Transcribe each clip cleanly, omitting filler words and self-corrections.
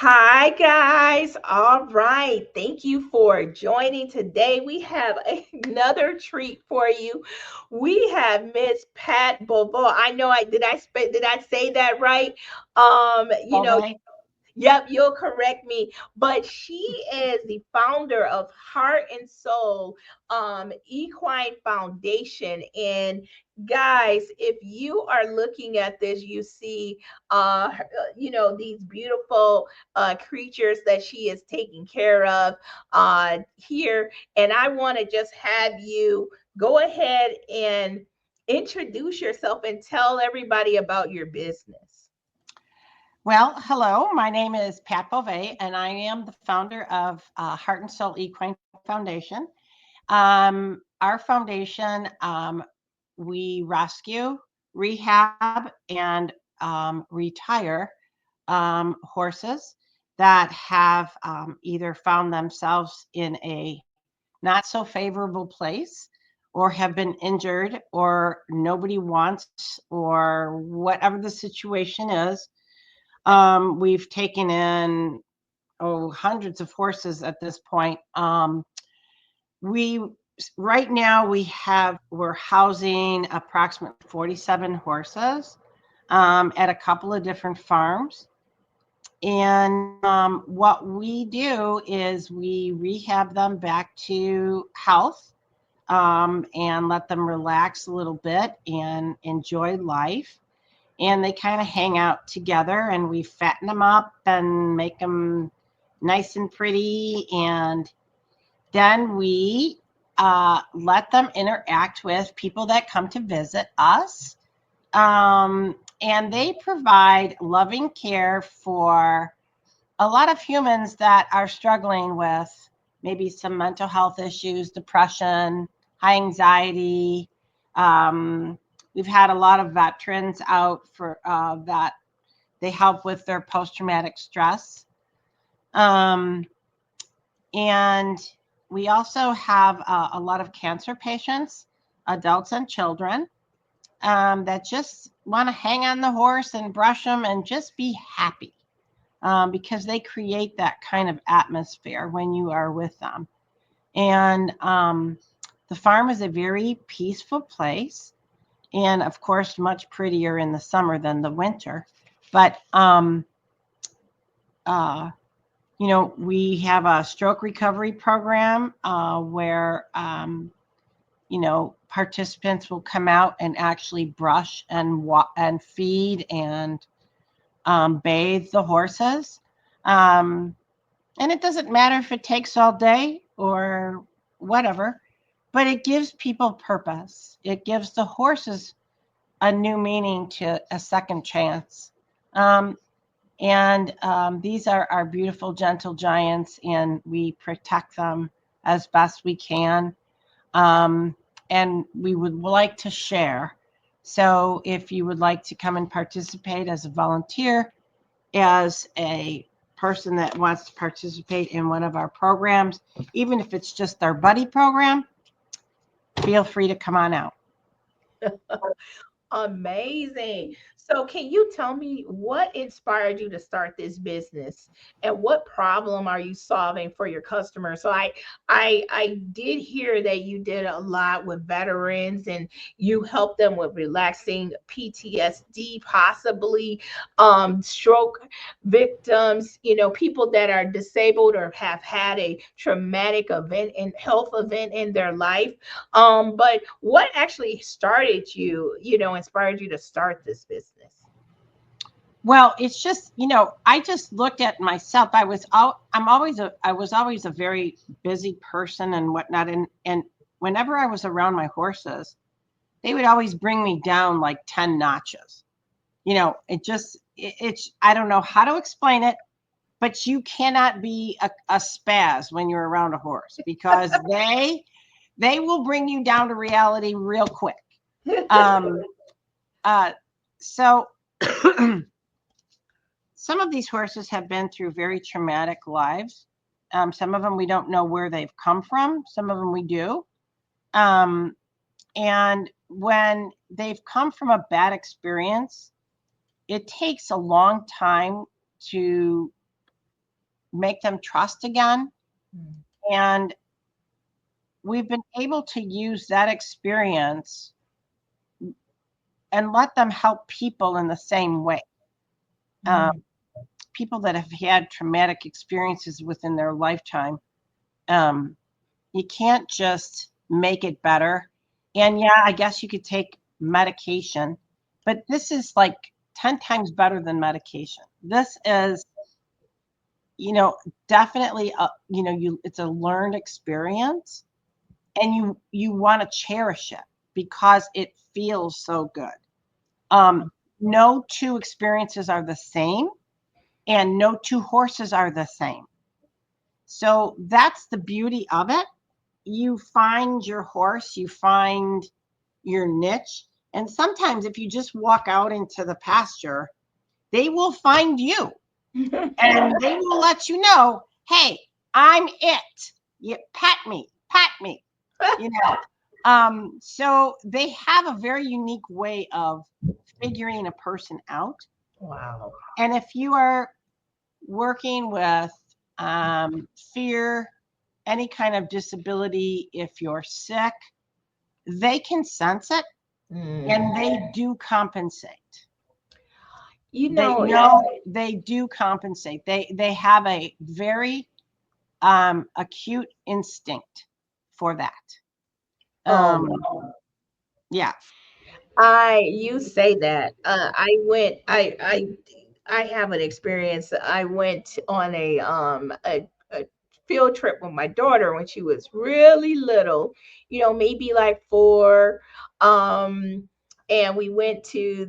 Hi, guys. All right. Thank you for joining today. We have another treat for you. We have Miss Pat Bovo. I know did I say that right? Um, you know, Bove. Yep, you'll correct me. But she is the founder of Heart and Soul Equine Foundation. And guys, if you are looking at this, you see these beautiful creatures that she is taking care of here. And I want to just have you go ahead and introduce yourself and tell everybody about your business. Well, hello. My name is Pat Bove, and I am the founder of Heart and Soul Equine Foundation. Our foundation, we rescue, rehab, and retire horses that have either found themselves in a not so favorable place or have been injured or nobody wants or whatever the situation is. We've taken in hundreds of horses at this point. We right now we're housing approximately 47 horses at a couple of different farms. And what we do is we rehab them back to health and let them relax a little bit and enjoy life. And they kind of hang out together, and we fatten them up and make them nice and pretty. And then we let them interact with people that come to visit us. And they provide loving care for a lot of humans that are struggling with maybe some mental health issues, depression, high anxiety. Um, we've had a lot of veterans out for that they help with their post traumatic stress. Um, and we also have a lot of cancer patients, adults and children, that just want to hang on the horse and brush them and just be happy because they create that kind of atmosphere when you are with them. And the farm is a very peaceful place, and of course, much prettier in the summer than the winter. But uh, we have a stroke recovery program where participants will come out and actually brush and feed and bathe the horses. Um, and it doesn't matter if it takes all day or whatever, but it gives people purpose. It gives the horses a new meaning to a second chance. Um, and these are our beautiful, gentle giants, and we protect them as best we can. Um, and we would like to share. So if you would like to come and participate as a volunteer, as a person that wants to participate in one of our programs, even if it's just our buddy program, feel free to come on out. Amazing. So, can you tell me what inspired you to start this business, and what problem are you solving for your customers? So, I did hear that you did a lot with veterans, and you help them with relaxing PTSD, possibly stroke victims. People that are disabled or have had a traumatic event and health event in their life. But what actually inspired you to start this business? Well, it's just, I just looked at myself. I was always a very busy person and whatnot. And whenever I was around my horses, they would always bring me down like 10 notches. It's, I don't know how to explain it, but you cannot be a spaz when you're around a horse because they will bring you down to reality real quick. Um, uh, so some of these horses have been through very traumatic lives. Some of them we don't know where they've come from. Some of them we do. Um, and when they've come from a bad experience, it takes a long time to make them trust again. Mm. And we've been able to use that experience and let them help people in the same way. Um, Mm. People that have had traumatic experiences within their lifetime, um, you can't just make it better. And yeah, I guess you could take medication, but this is like 10 times better than medication. This is, you know, definitely it's a learned experience, and you want to cherish it because it feels so good. Um, no two experiences are the same, and no two horses are the same. So that's the beauty of it. You find your horse, you find your niche. And sometimes if you just walk out into the pasture, they will find you and they will let you know, hey, I'm it. You pat me, you know. So they have a very unique way of figuring a person out. Wow. And if you are working with fear, any kind of disability, if you're sick, they can sense it and Mm. they do compensate. You They know, know they do compensate. They have a very acute instinct for that. oh, Um, yeah, you say that. I have an experience. I went on a field trip with my daughter when she was really little, maybe like 4. Um, and we went to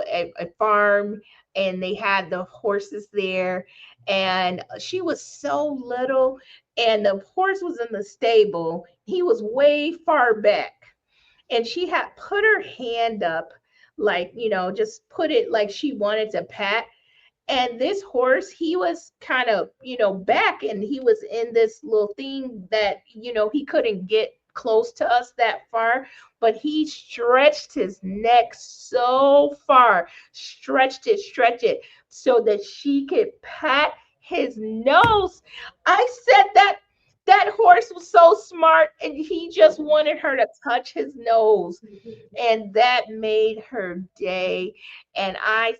a farm, and they had the horses there, and she was so little, and the horse was in the stable. He was way far back, and she had put her hand up, like, just put it like she wanted to pat. And this horse, he was kind of, back, and he was in this little thing that, he couldn't get close to us that far, but he stretched his neck so far, stretched it so that she could pat his nose. I said that horse was so smart, and he just wanted her to touch his nose, and that made her day. And I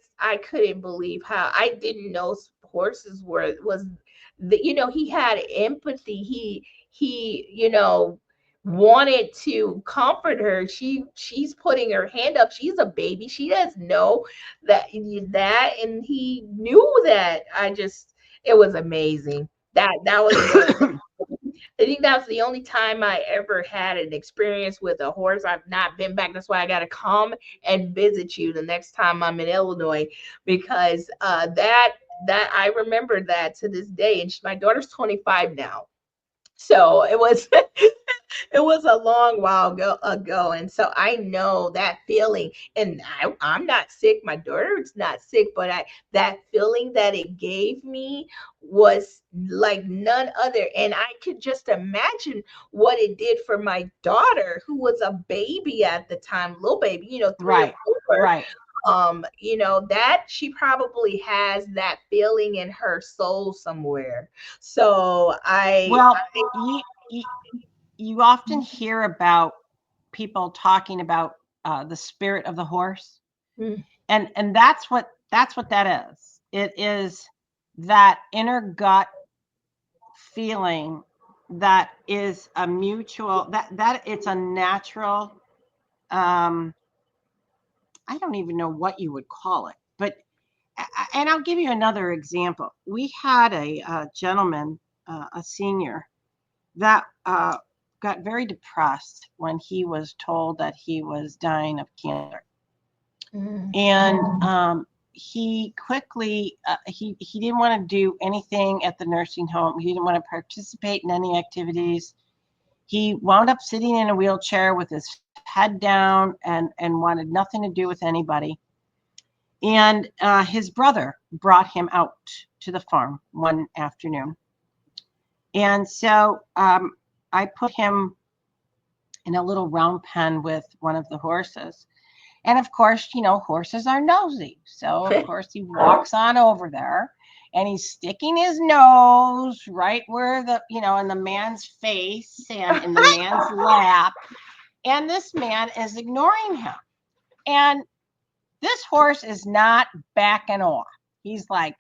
couldn't believe how I didn't know horses was he had empathy. He wanted to comfort her. She's putting her hand up. She's a baby. She doesn't know that, and he knew that. It was amazing. That was the I think that was the only time I ever had an experience with a horse. I've not been back. That's why I got to come and visit you the next time I'm in Illinois, because that I remember that to this day. And my daughter's 25 now, so it was it was a long while ago, and so I know that feeling. And I'm not sick, my daughter's not sick, but that feeling that it gave me was like none other. And I could just imagine what it did for my daughter, who was a baby at the time, little baby, 3 or right, 4. right. That she probably has that feeling in her soul somewhere. So Well, you you often hear about people talking about the spirit of the horse, Mm. and that's what that is. It is that inner gut feeling that is a mutual that it's a natural. um I don't even know what you would call it, but and I'll give you another example. We had a gentleman, a senior, that got very depressed when he was told that he was dying of cancer. Mm. And he quickly he didn't want to do anything at the nursing home. He didn't want to participate in any activities. He wound up sitting in a wheelchair with his head down and wanted nothing to do with anybody. And his brother brought him out to the farm one afternoon. And so I put him in a little round pen with one of the horses. And of course, horses are nosy. So, of course, he walks on over there and he's sticking his nose right where in the man's face and in the man's lap. And this man is ignoring him. And this horse is not backing off. He's like,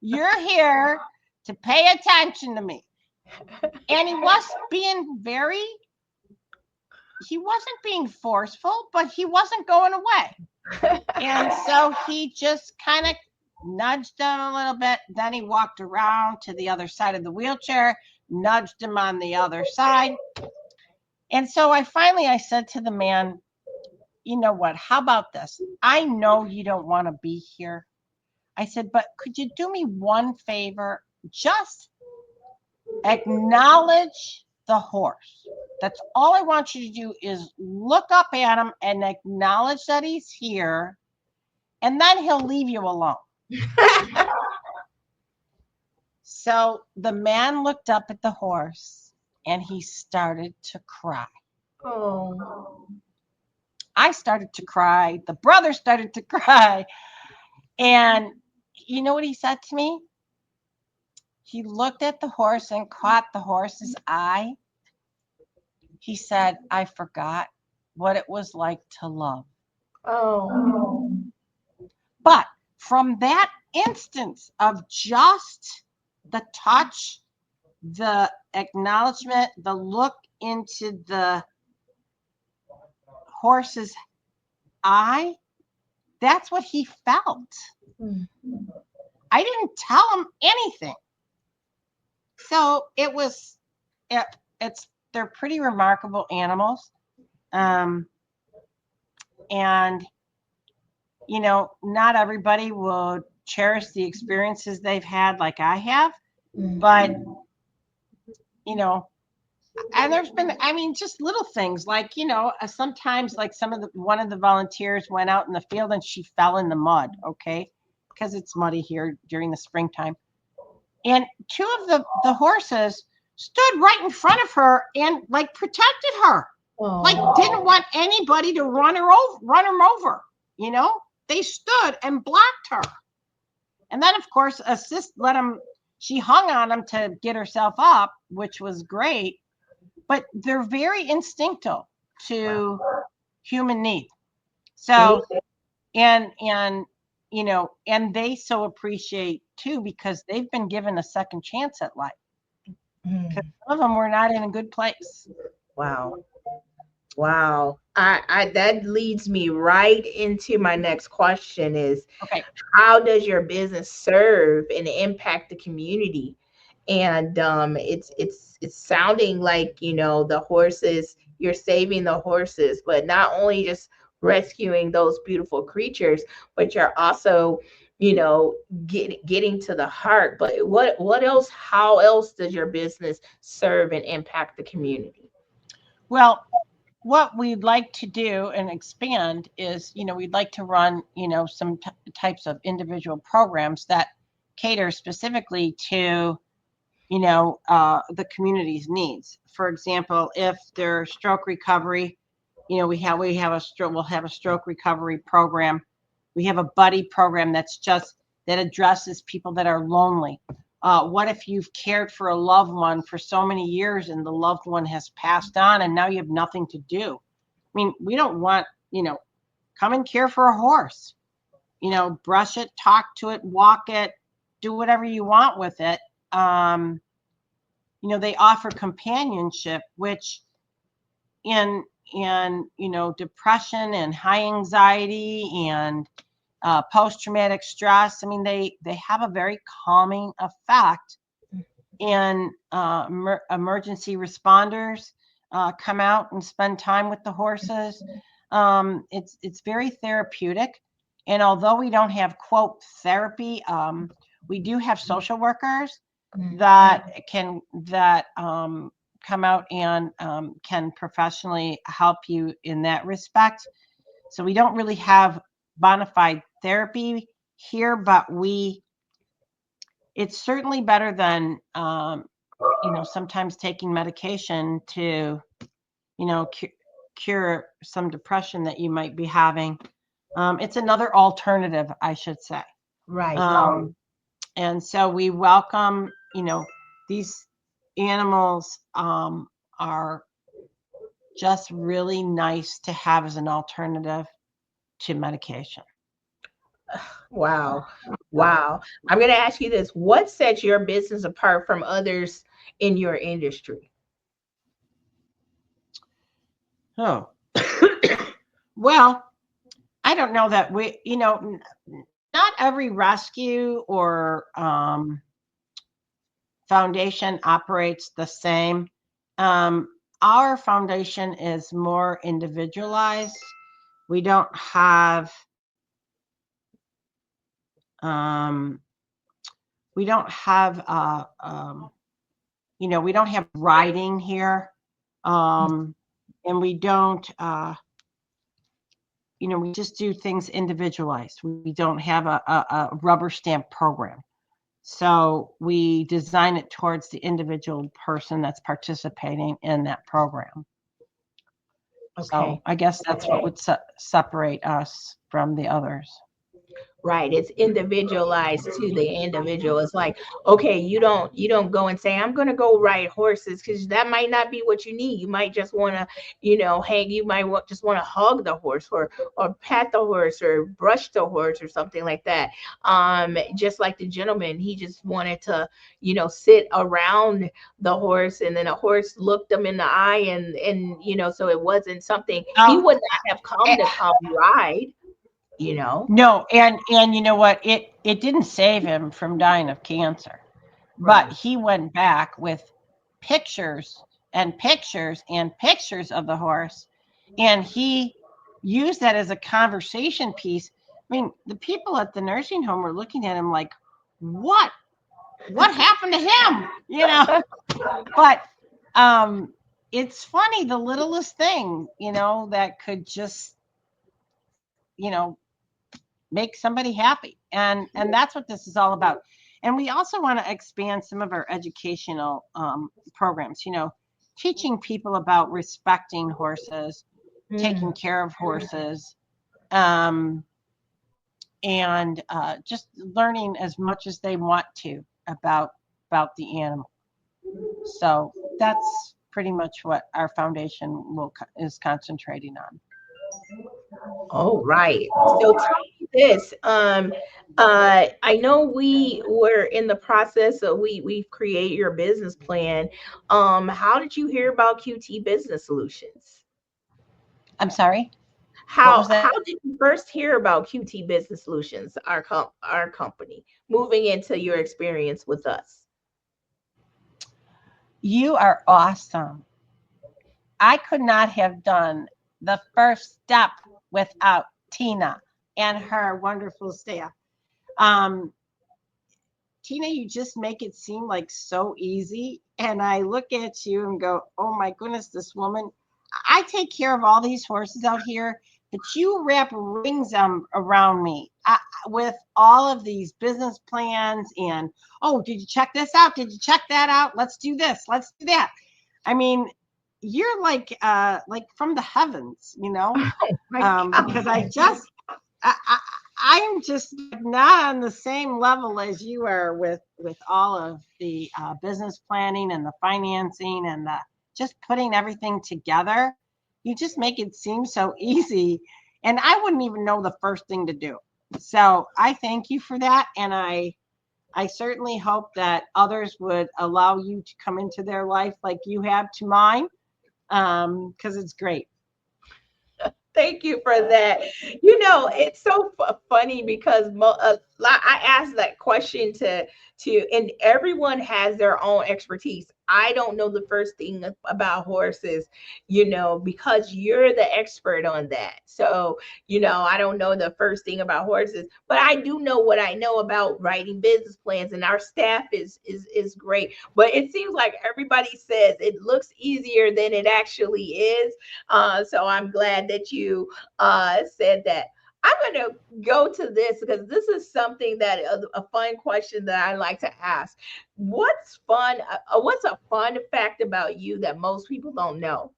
you're here to pay attention to me. And he wasn't being forceful, but he wasn't going away. And so he just kind of nudged him a little bit. Then he walked around to the other side of the wheelchair, nudged him on the other side. And so I said to the man, you know what? How about this? I know you don't want to be here. I said, but could you do me one favor? Just acknowledge the horse. That's all I want you to do is look up at him and acknowledge that he's here, and then he'll leave you alone. So the man looked up at the horse and he started to cry. Oh. I started to cry. The brother started to cry. And you know what he said to me? He looked at the horse and caught the horse's eye. He said, I forgot what it was like to love. Oh. But from that instance of just the touch, the acknowledgement, the look into the horse's eye, that's what he felt. I didn't tell him anything. So they're pretty remarkable animals. And not everybody will cherish the experiences they've had like I have, but and there's been, just little things like, sometimes like one of the volunteers went out in the field and she fell in the mud, okay, because it's muddy here during the springtime. And two of the horses stood right in front of her and like protected her, like didn't want anybody to run her over. They stood and blocked her. And then, of course, she hung on him to get herself up, which was great. But they're very instinctive to human need. So, and they so appreciate too, because they've been given a second chance at life. Because some of them were not in a good place. Wow. I that leads me right into my next question is, okay, how does your business serve and impact the community? And it's sounding like, the horses, you're saving the horses, but not only just rescuing those beautiful creatures, but you're also, getting to the heart. But what else, how else does your business serve and impact the community? Well, what we'd like to do and expand is, we'd like to run, some types of individual programs that cater specifically to, the community's needs. For example, if there's stroke recovery, we'll have a stroke recovery program. We have a buddy program that addresses people that are lonely. What if you've cared for a loved one for so many years and the loved one has passed on and now you have nothing to do? We don't want, come and care for a horse, brush it, talk to it, walk it, do whatever you want with it. They offer companionship, which in depression and high anxiety and post-traumatic stress, they have a very calming effect. And emergency responders come out and spend time with the horses. It's very therapeutic. And although we don't have, quote, therapy, we do have social workers that come out and can professionally help you in that respect. So we don't really have bona fide therapy here, but it's certainly better than sometimes taking medication to cure some depression that you might be having. It's another alternative, I should say. Right. And so we welcome, these animals are just really nice to have as an alternative to medication. Wow. Wow. I'm going to ask you this. What sets your business apart from others in your industry? Oh, well, I don't know that not every rescue or foundation operates the same. Um, our foundation is more individualized. We don't have um, we don't have we don't have writing here, um, and we don't we just do things individualized. We don't have a rubber stamp program. So we design it towards the individual person that's participating in that program. So Okay. I guess that's what would separate us from the others. Right, it's individualized to the individual. It's like, okay, you don't go and say I'm going to go ride horses, because that might not be what you need. You might just want to, hang. You might just want to hug the horse, or pat the horse, or brush the horse, or something like that. Just like the gentleman, he just wanted to, sit around the horse, and then a horse looked him in the eye, and so it wasn't something he Oh, would not have come eh, to come ride, you know. no, and you know what? It didn't save him from dying of cancer, but Right. he went back with pictures and pictures and pictures of the horse, and he used that as a conversation piece. I mean, the people at the nursing home were looking at him like, "What? What happened to him?" But it's funny, the littlest thing, that could just, you know, make somebody happy. And that's what this is all about. And we also want to expand some of our educational programs, teaching people about respecting horses, taking Mm. care of horses, um, and just learning as much as they want to about the animal. So that's pretty much what our foundation is concentrating on. Oh, right. So tell me this. I know we were in the process of we create your business plan. How did you hear about QT Business Solutions? I'm sorry, what How was how that? did you first hear about QT Business Solutions, our company, moving into your experience with us? You are awesome. I could not have done the first step without Tina and her wonderful staff. Um, Tina, you just make it seem like so easy. And I look at you and go, oh my goodness, this woman, I take care of all these horses out here, but you wrap rings around me with all of these business plans. And, oh, did you check this out? Did you check that out? Let's do this. Let's do that. I mean, you're like from the heavens, My because God. I'm just not on the same level as you are with all of the business planning and the financing and the just putting everything together. You just make it seem so easy, and I wouldn't even know the first thing to do. So I thank you for that, and I certainly hope that others would allow you to come into their life like you have to mine, because it's great. Thank you for that. It's so funny because I asked that question and everyone has their own expertise. I don't know the first thing about horses, because you're the expert on that. So, I don't know the first thing about horses, but I do know what I know about writing business plans, and our staff is great. But it seems like everybody says it looks easier than it actually is. So I'm glad that you said that. I'm going to go to this because this is something that a fun question that I like to ask. What's a fun fact about you that most people don't know?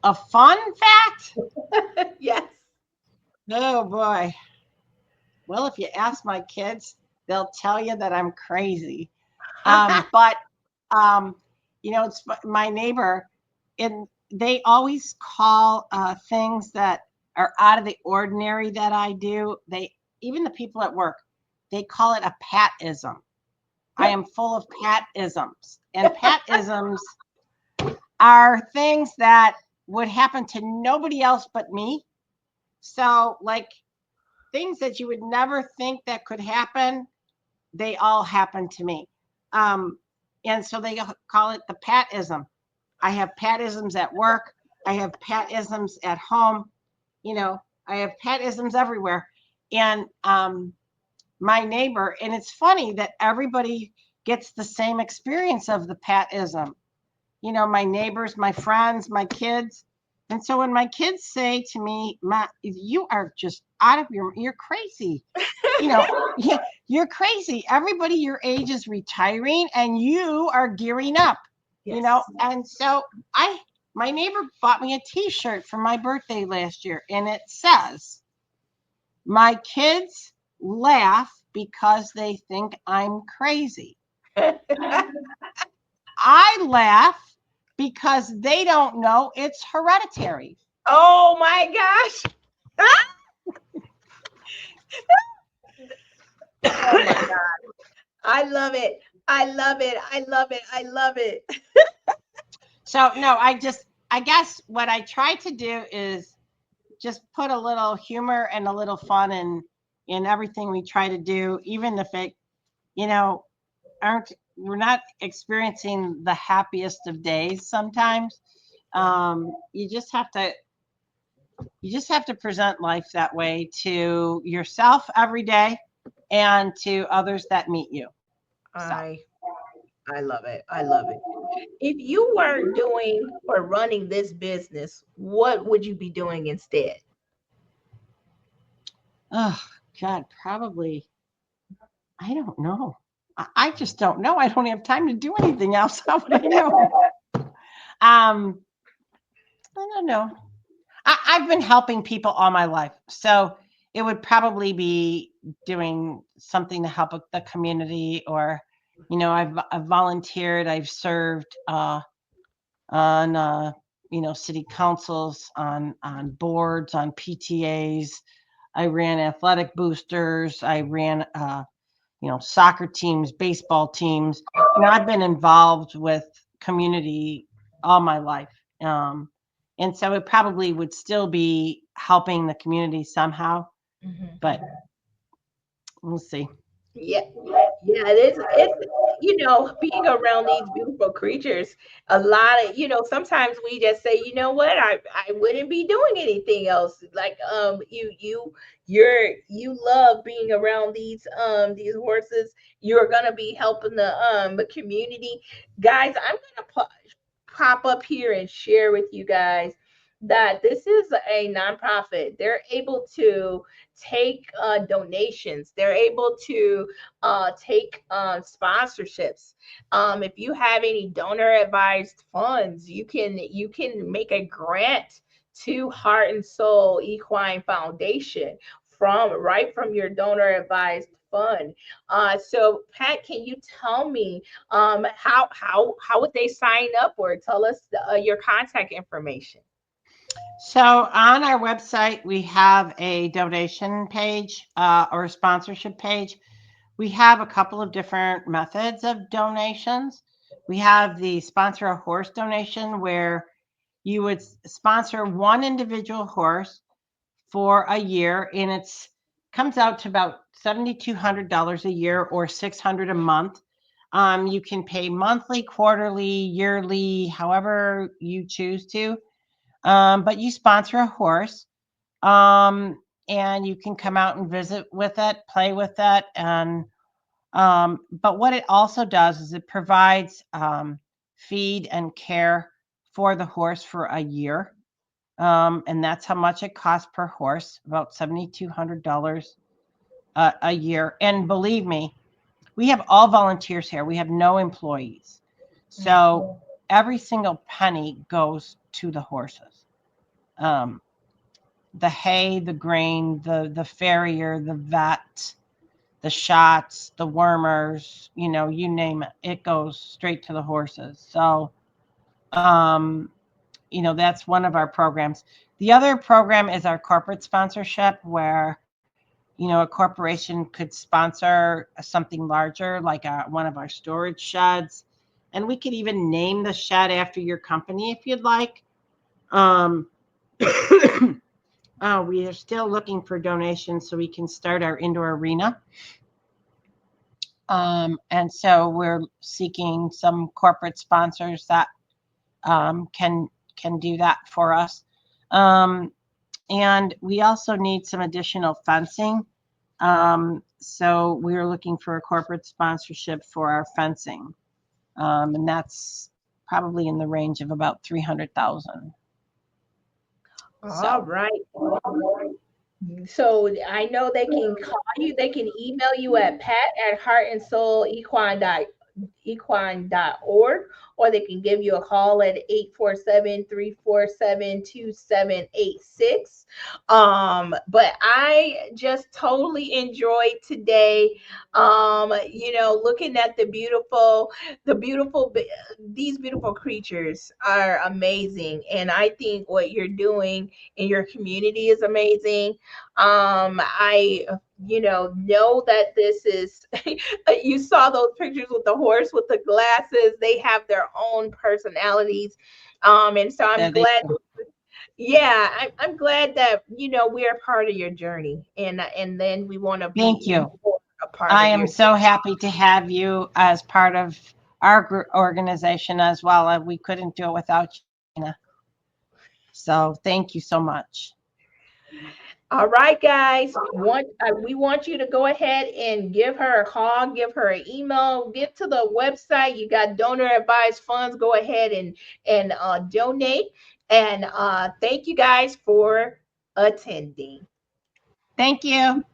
A fun fact? Yes. Oh boy. Well, if you ask my kids, they'll tell you that I'm crazy. But um, it's my neighbor, and they always call things that are out of the ordinary that I do. Even the people at work, they call it a Patism. I am full of Patisms, and Patisms are things that would happen to nobody else but me. So, like things that you would never think that could happen, they all happen to me. Um, and so they call it the Patism. I have Patisms at work. I have Patisms at home. I have Patisms everywhere. And my neighbor, and it's funny that everybody gets the same experience of the Patism. My neighbors, my friends, my kids. And so when my kids say to me, "Ma, you are just out of you're crazy. You know, you're crazy. Everybody your age is retiring and you are gearing up." Yes. And so my neighbor bought me a t-shirt for my birthday last year, and it says, "My kids laugh because they think I'm crazy. I laugh because they don't know it's hereditary." Oh my gosh. Oh my God. I love it. I love it. I love it. I love it. So no, I guess what I try to do is just put a little humor and a little fun in everything we try to do, even if it, you know, aren't we're not experiencing the happiest of days sometimes. You just have to present life that way to yourself every day and to others that meet you. So, I I love it. I love it. If you weren't doing or running this business, what would you be doing instead? oh God, probably I don't know. I just don't know. I don't have time to do anything else. How would I know? Um, I don't know. I've been helping people all my life, so it would probably be doing something to help the community, or I've volunteered, I've served on city councils, on boards, on PTAs. I ran athletic boosters. I ran soccer teams, baseball teams. I've been involved with community all my life. And so it probably would still be helping the community somehow, Mhm. but we'll see. Yeah, yeah, it's being around these beautiful creatures, a lot of, sometimes we just say, you know what, I wouldn't be doing anything else. Like you love being around these horses. You're gonna be helping the community. Guys, I'm gonna pop up here and share with you guys that this is a nonprofit. They're able to take donations. They're able to take sponsorships. If you have any donor advised funds, you can make a grant to Heart and Soul Equine Foundation from your donor advised fund. So Pat, can you tell me how would they sign up, or tell us your contact information? So on our website, we have a donation page or a sponsorship page. We have a couple of different methods of donations. We have the sponsor a horse donation, where you would sponsor one individual horse for a year, and it's comes out to about $7,200 a year, or $600 a month. You can pay monthly, quarterly, yearly, however you choose to. But you sponsor a horse, and you can come out and visit with it, play with it, and but what it also does is it provides feed and care for the horse for a year. And that's how much it costs per horse, about $7,200 a year. And believe me, we have all volunteers here. We have no employees. So every single penny goes to the horses. Um, the hay, the grain, the farrier, the vet, the shots, the wormers, you name it. It goes straight to the horses. So, that's one of our programs. The other program is our corporate sponsorship, where, a corporation could sponsor something larger, like one of our storage sheds. And we could even name the shed after your company if you'd like. Um, we are still looking for donations so we can start our indoor arena. And so we're seeking some corporate sponsors that can do that for us. Um, and we also need some additional fencing. So we're looking for a corporate sponsorship for our fencing, and that's probably in the range of about 300,000. All So right. So I know they can call you, they can email you at pat@heartandsoulequine.org, or they can give you a call at 847-347-2786. But I just totally enjoyed today, looking at the beautiful these beautiful creatures are amazing, and I think what you're doing in your community is amazing. I know that this is you saw those pictures with the horse with the glasses. They have their own personalities. And so I'm there they glad, go. yeah, I'm glad that we are part of your journey, and then we want to Thank be you. more a part I of am your so happy to have you as part of our organization as well. We couldn't do it without you, Tina. So thank you so much. All right, guys. We want you to go ahead and give her a call, give her an email, get to the website. You got donor advised funds. Go ahead and donate. And thank you guys for attending. Thank you.